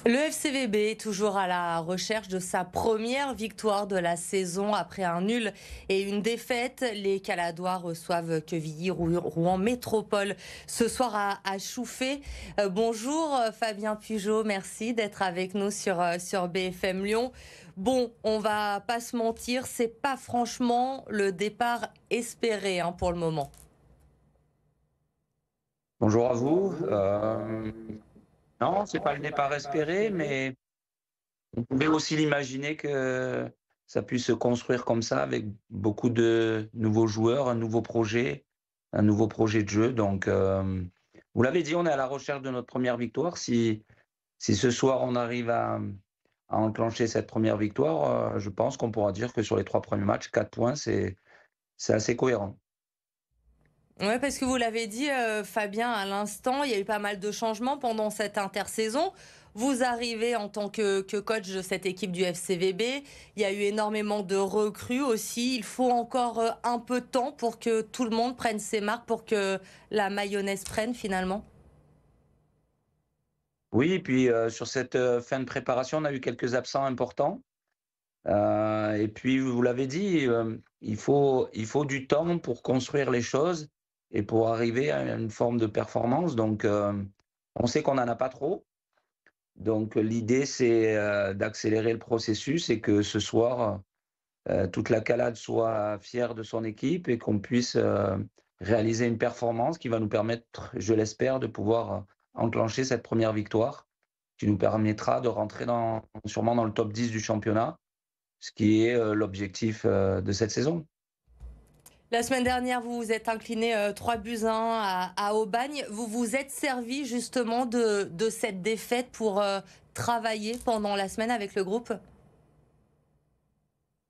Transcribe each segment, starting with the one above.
Le FCVB est toujours à la recherche de sa première victoire de la saison après un nul et une défaite. Les Caladois reçoivent Quevilly-Rouen Métropole ce soir à Chouffé. Bonjour Fabien Pugeot, merci d'être avec nous sur BFM Lyon. Bon, on va pas se mentir, c'est pas franchement le départ espéré pour le moment. Bonjour à vous. Non, c'est pas le départ espéré, mais on pouvait aussi l'imaginer que ça puisse se construire comme ça avec beaucoup de nouveaux joueurs, un nouveau projet de jeu. Donc, vous l'avez dit, on est à la recherche de notre première victoire. Si ce soir on arrive à enclencher cette première victoire, je pense qu'on pourra dire que sur les 3 premiers matchs, 4 points, c'est assez cohérent. Ouais, parce que vous l'avez dit, Fabien, à l'instant, il y a eu pas mal de changements pendant cette intersaison. Vous arrivez en tant que coach de cette équipe du FCVB. Il y a eu énormément de recrues aussi. Il faut encore un peu de temps pour que tout le monde prenne ses marques, pour que la mayonnaise prenne finalement. Oui, et puis sur cette fin de préparation, on a eu quelques absents importants. Et puis, vous l'avez dit, il faut du temps pour construire les choses et pour arriver à une forme de performance. Donc, on sait qu'on n'en a pas trop. Donc, l'idée, c'est d'accélérer le processus et que ce soir, toute la calade soit fière de son équipe et qu'on puisse réaliser une performance qui va nous permettre, je l'espère, de pouvoir enclencher cette première victoire qui nous permettra de rentrer sûrement dans le top 10 du championnat, ce qui est l'objectif de cette saison. La semaine dernière, vous vous êtes incliné 3-1 à Aubagne. Vous vous êtes servi justement de cette défaite pour travailler pendant la semaine avec le groupe?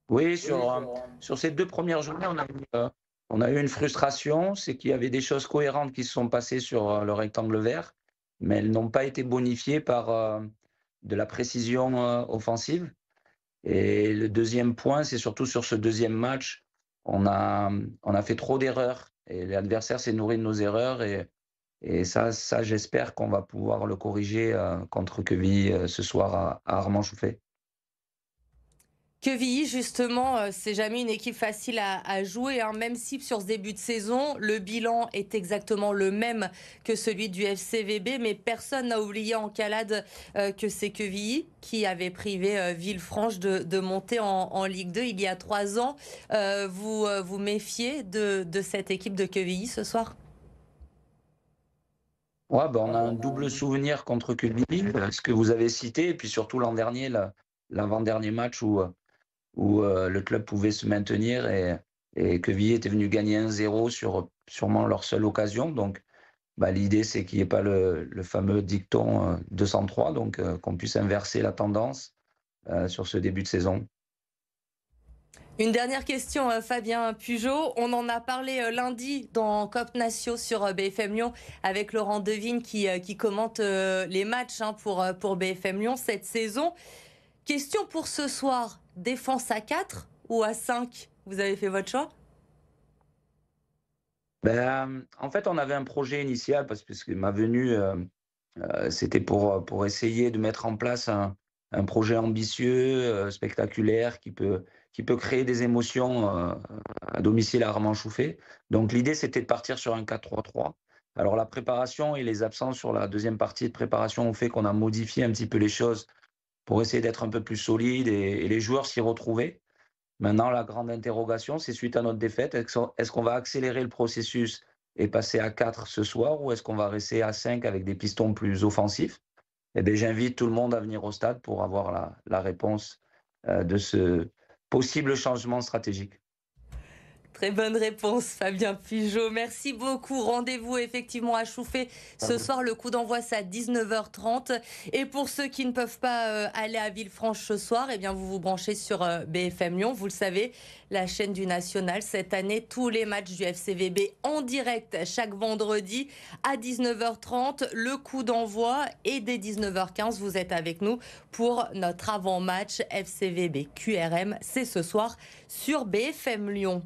Oui, sur ces 2 premières journées, on a eu une frustration, c'est qu'il y avait des choses cohérentes qui se sont passées sur le rectangle vert, mais elles n'ont pas été bonifiées par de la précision offensive. Et le deuxième point, c'est surtout sur ce deuxième match, on a fait trop d'erreurs et l'adversaire s'est nourri de nos erreurs et ça j'espère qu'on va pouvoir le corriger contre Quevilly ce soir à Armand-Chouffé. Quevilly, justement, c'est jamais une équipe facile à jouer, même si sur ce début de saison, le bilan est exactement le même que celui du FCVB, mais personne n'a oublié en calade que c'est Quevilly qui avait privé Villefranche de monter en Ligue 2 il y a 3 ans. Vous méfiez de cette équipe de Quevilly ce soir? Ouais, bah, on a un double souvenir contre Quevilly, ce que vous avez cité, et puis surtout l'an dernier, l'avant-dernier match où le club pouvait se maintenir et Quevilly était venu gagner 1-0 sur sûrement leur seule occasion. Donc, bah, l'idée, c'est qu'il n'y ait pas le fameux dicton 203, donc qu'on puisse inverser la tendance sur ce début de saison. Une dernière question, Fabien Pugeot. On en a parlé lundi dans COP Natio sur BFM Lyon avec Laurent Devine qui commente les matchs pour BFM Lyon cette saison. Question pour ce soir, défense à 4 ou à 5? Vous avez fait votre choix? Ben, en fait, on avait un projet initial parce que ma venue, c'était pour essayer de mettre en place un projet ambitieux, spectaculaire, qui peut créer des émotions à domicile à Armand-Chouffé. Donc l'idée, c'était de partir sur un 4-3-3. Alors la préparation et les absences sur la deuxième partie de préparation ont fait qu'on a modifié un petit peu les choses pour essayer d'être un peu plus solide et les joueurs s'y retrouver. Maintenant, la grande interrogation, c'est suite à notre défaite, est-ce qu'on va accélérer le processus et passer à 4 ce soir ou est-ce qu'on va rester à 5 avec des pistons plus offensifs? Eh bien, j'invite tout le monde à venir au stade pour avoir la réponse de ce possible changement stratégique. Très bonne réponse, Fabien Pugeot. Merci beaucoup. Rendez-vous effectivement à Chouffé ce soir. Le coup d'envoi, c'est à 19h30. Et pour ceux qui ne peuvent pas aller à Villefranche ce soir, eh bien, vous vous branchez sur BFM Lyon. Vous le savez, la chaîne du National. Cette année, tous les matchs du FCVB en direct chaque vendredi à 19h30. Le coup d'envoi et dès 19h15, vous êtes avec nous pour notre avant-match FCVB QRM. C'est ce soir sur BFM Lyon.